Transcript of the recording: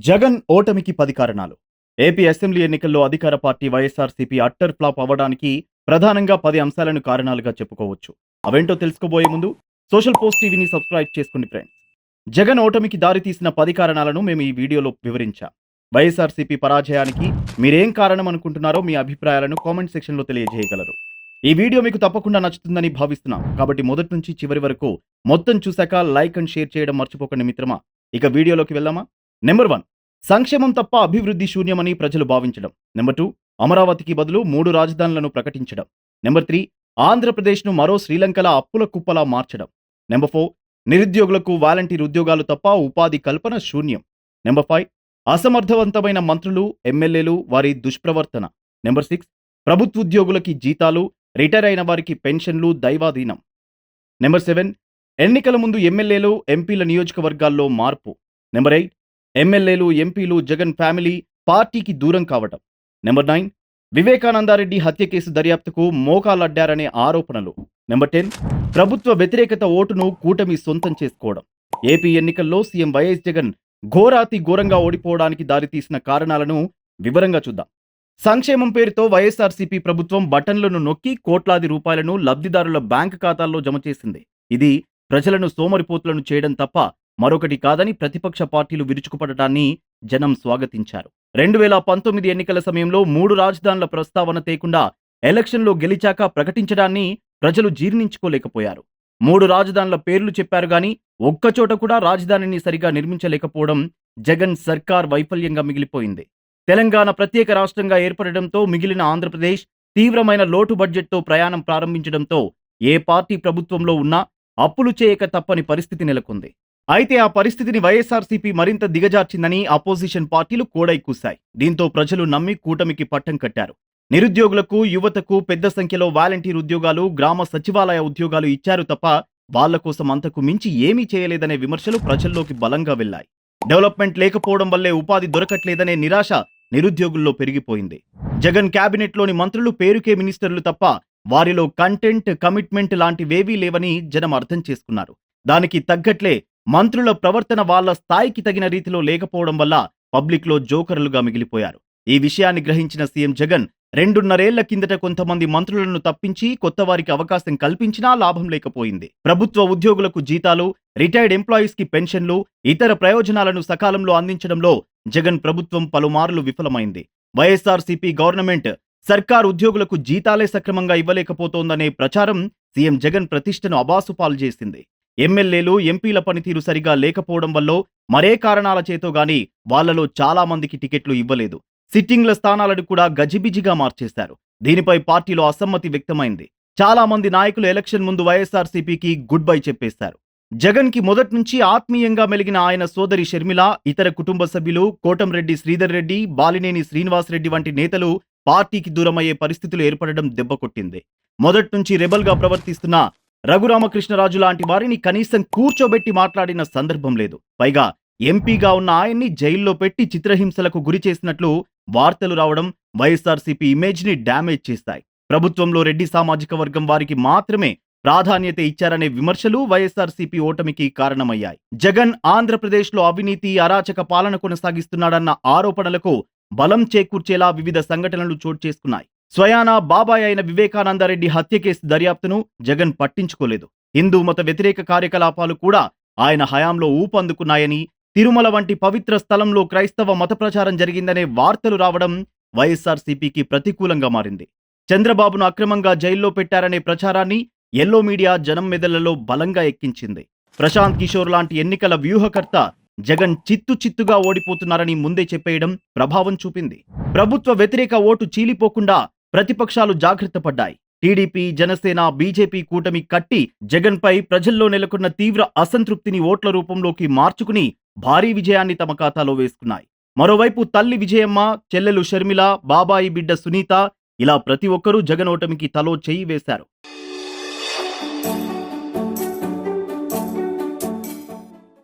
జగన్ ఓటమికి 10 కారణాలు. AP assembly ఎన్నికల్లో అధికార పార్టీ వైఎస్ఆర్సీపీ అట్టర్ ఫ్లాప్ అవ్వడానికి ప్రధానంగా 10 అంశాలను కారణాలుగా చెప్పుకోవచ్చు. అవేంటో తెలుసుకోబోయే ముందు సోషల్ పోస్ట్ టీవీని సబ్స్క్రైబ్ చేసుకోండి ఫ్రెండ్స్. జగన్ ఓటమికి దారితీసిన 10 కారణాలను మేము ఈ వీడియోలో వివరించాం. వైఎస్ఆర్సీపీ పరాజయానికి మీరేం కారణం అనుకుంటున్నారో మీ అభిప్రాయాలను కామెంట్ సెక్షన్లో తెలియజేయగలరు. ఈ వీడియో మీకు తప్పకుండా నచ్చుతుందని భావిస్తున్నాం. కాబట్టి మొదటి నుంచి చివరి వరకు మొత్తం చూశాక లైక్ అండ్ షేర్ చేయడం మర్చిపోకండి మిత్రమా. ఇక వీడియోలోకి వెళ్దామా. నెంబర్ 1, సంక్షేమం తప్ప అభివృద్ధి శూన్యమని ప్రజలు భావించడం. నెంబర్ 2, అమరావతికి బదులు 3 రాజధానులను ప్రకటించడం. నెంబర్ 3, ఆంధ్రప్రదేశ్ను మరో శ్రీలంకల అప్పుల కుప్పలా మార్చడం. నెంబర్ 4, నిరుద్యోగులకు వాలంటీర్ ఉద్యోగాలు తప్ప ఉపాధి కల్పన శూన్యం. నెంబర్ 5, అసమర్థవంతమైన మంత్రులు, ఎమ్మెల్యేలు, వారి దుష్ప్రవర్తన. నెంబర్ 6, ప్రభుత్వోద్యోగులకి జీతాలు, రిటైర్ అయిన వారికి పెన్షన్లు దైవాధీనం. నెంబర్ 7, ఎన్నికల ముందు ఎమ్మెల్యేలు, ఎంపీల నియోజకవర్గాల్లో మార్పు. నెంబర్ 8, ఎమ్మెల్యేలు, ఎంపీలు, జగన్ ఫ్యామిలీ పార్టీకి దూరం కావటం. నెంబర్ 9, వివేకానందారెడ్డి హత్య కేసు దర్యాప్తుకు మోకాలడ్డారనే ఆరోపణలు. నెంబర్ 10, ప్రభుత్వ వ్యతిరేకత ఓటును కూటమి సొంతం చేసుకోవడం. ఏపీ ఎన్నికల్లో సీఎం వైఎస్ జగన్ ఘోరాతి ఘోరంగా ఓడిపోవడానికి దారితీసిన కారణాలను వివరంగా చూద్దాం. సంక్షేమం పేరుతో వైఎస్ఆర్సీపీ ప్రభుత్వం బటన్లను నొక్కి కోట్లాది రూపాయలను లబ్ధిదారుల బ్యాంక్ ఖాతాల్లో జమ చేసింది. ఇది ప్రజలను సోమరిపోతులను చేయడం తప్ప మరొకటి కాదని ప్రతిపక్ష పార్టీలు విరుచుకుపడటాన్ని జనం స్వాగతించారు. 2019 ఎన్నికల సమయంలో 3 రాజధానుల ప్రస్తావన తేకుండా ఎలక్షన్లో గెలిచాక ప్రకటించడాన్ని ప్రజలు జీర్ణించుకోలేకపోయారు. 3 రాజధానుల పేర్లు చెప్పారు గాని ఒక్కచోట కూడా రాజధానిని సరిగా నిర్మించలేకపోవడం జగన్ సర్కార్ వైఫల్యంగా మిగిలిపోయింది. తెలంగాణ ప్రత్యేక రాష్ట్రంగా ఏర్పడడంతో మిగిలిన ఆంధ్రప్రదేశ్ తీవ్రమైన లోటు బడ్జెట్తో ప్రయాణం ప్రారంభించడంతో ఏ పార్టీ ప్రభుత్వంలో ఉన్నా అప్పులు చేయక తప్పని పరిస్థితి నెలకొంది. అయితే ఆ పరిస్థితిని వైఎస్ఆర్సీపీ మరింత దిగజార్చిందని అపోజిషన్ పార్టీలు కోడై కూశాయి. దీంతో ప్రజలు నమ్మి కూటమికి పట్టం కట్టారు. నిరుద్యోగులకు, యువతకు పెద్ద సంఖ్యలో వాలంటీర్ ఉద్యోగాలు, గ్రామ సచివాలయ ఉద్యోగాలు ఇచ్చారు తప్ప వాళ్ల కోసం అంతకు మించి ఏమీ చేయలేదనే విమర్శలు ప్రజల్లోకి బలంగా వెళ్లాయి. డెవలప్మెంట్ లేకపోవడం వల్లే ఉపాధి దొరకట్లేదనే నిరాశ నిరుద్యోగుల్లో పెరిగిపోయింది. జగన్ క్యాబినెట్లోని మంత్రులు పేరుకే మినిస్టర్లు తప్ప వారిలో కంటెంట్, కమిట్మెంట్ లాంటివేవీ లేవని జనం అర్థం చేసుకున్నారు. దానికి తగ్గట్లే మంత్రుల ప్రవర్తన వాళ్ల స్థాయికి తగిన రీతిలో లేకపోవడం వల్ల పబ్లిక్లో జోకర్లుగా మిగిలిపోయారు. ఈ విషయాన్ని గ్రహించిన సీఎం జగన్ 2.5 ఏళ్ల కిందట కొంతమంది మంత్రులను తప్పించి కొత్త వారికి అవకాశం కల్పించినా లాభం లేకపోయింది. ప్రభుత్వ ఉద్యోగులకు జీతాలు, రిటైర్డ్ ఎంప్లాయీస్ కి పెన్షన్లు, ఇతర ప్రయోజనాలను సకాలంలో అందించడంలో జగన్ ప్రభుత్వం పలుమార్లు విఫలమైంది. వైఎస్ఆర్సీపీ గవర్నమెంట్ సర్కార్ ఉద్యోగులకు జీతాలే సక్రమంగా ఇవ్వలేకపోతోందనే ప్రచారం సీఎం జగన్ ప్రతిష్టను అబాసుపాలు చేసింది. ఎమ్మెల్యేలు, ఎంపీల పనితీరు సరిగా లేకపోవడం వల్లో మరే కారణాల చేతో గాని వాళ్లలో చాలా మందికి టికెట్లు ఇవ్వలేదు. సిట్టింగ్ల స్థానాలను కూడా గజిబిజిగా మార్చేశారు. దీనిపై పార్టీలో అసమ్మతి వ్యక్తమైంది. చాలా మంది నాయకులు ఎలక్షన్ ముందు వైఎస్ఆర్సీపీకి గుడ్ బై చెప్పేశారు. జగన్ కి మొదటి నుంచి ఆత్మీయంగా మెలిగిన ఆయన సోదరి షర్మిల, ఇతర కుటుంబ సభ్యులు, కోటంరెడ్డి శ్రీధర్ రెడ్డి, బాలినేని శ్రీనివాస్ రెడ్డి వంటి నేతలు పార్టీకి దూరమయ్యే పరిస్థితులు ఏర్పడడం దెబ్బకొట్టింది. మొదటి నుంచి రెబల్ గా ప్రవర్తిస్తున్న రఘురామకృష్ణరాజు లాంటి వారిని కనీసం కూర్చోబెట్టి మాట్లాడిన సందర్భం లేదు. పైగా ఎంపీగా ఉన్న ఆయన్ని జైల్లో పెట్టి చిత్రహింసలకు గురి చేసినట్లు వార్తలు రావడం వైఎస్ఆర్సీపీ ఇమేజ్ ని డ్యామేజ్ చేస్తాయి. ప్రభుత్వంలో రెడ్డి సామాజిక వర్గం వారికి మాత్రమే ప్రాధాన్యత ఇచ్చారనే విమర్శలు వైఎస్ఆర్సీపీ ఓటమికి కారణమయ్యాయి. జగన్ ఆంధ్రప్రదేశ్లో అవినీతి, అరాచక పాలన కొనసాగిస్తున్నాడన్న ఆరోపణలకు బలం చేకూర్చేలా వివిధ సంఘటనలు చోటు చేసుకున్నాయి. స్వయానా బాబాయ్ అయిన వివేకానందారెడ్డి హత్య కేసు దర్యాప్తును జగన్ పట్టించుకోలేదు. హిందూ మత వ్యతిరేక కార్యకలాపాలు కూడా ఆయన హయాంలో ఊపందుకున్నాయని, తిరుమల వంటి పవిత్ర స్థలంలో క్రైస్తవ మత ప్రచారం జరిగిందనే వార్తలు రావడం వైఎస్ఆర్సీపీకి ప్రతికూలంగా మారింది. చంద్రబాబును అక్రమంగా జైల్లో పెట్టారనే ప్రచారాన్ని ఎల్లో మీడియా జనం మెదళ్లలో బలంగా ఎక్కించింది. ప్రశాంత్ కిషోర్ లాంటి ఎన్నికల వ్యూహకర్త జగన్ చిత్తుగా ఓడిపోతున్నారని ముందే చెప్పేయడం ప్రభావం చూపింది. ప్రభుత్వ వ్యతిరేక ఓటు చీలిపోకుండా ప్రతిపక్షాలు జాగ్రత్త పడ్డాయి. టీడీపీ, జనసేన, బీజేపీ కూటమి కట్టి జగన్ పై ప్రజల్లో నెలకొన్న తీవ్ర అసంతృప్తిని ఓట్ల రూపంలోకి మార్చుకుని భారీ విజయాన్ని తమ ఖాతాలో వేసుకున్నాయి. మరోవైపు తల్లి విజయమ్మ, చెల్లెలు షర్మిల, బాబాయి బిడ్డ సునీత ఇలా ప్రతి ఒక్కరూ జగన్ ఓటమికి తలో చెయ్యి వేశారు.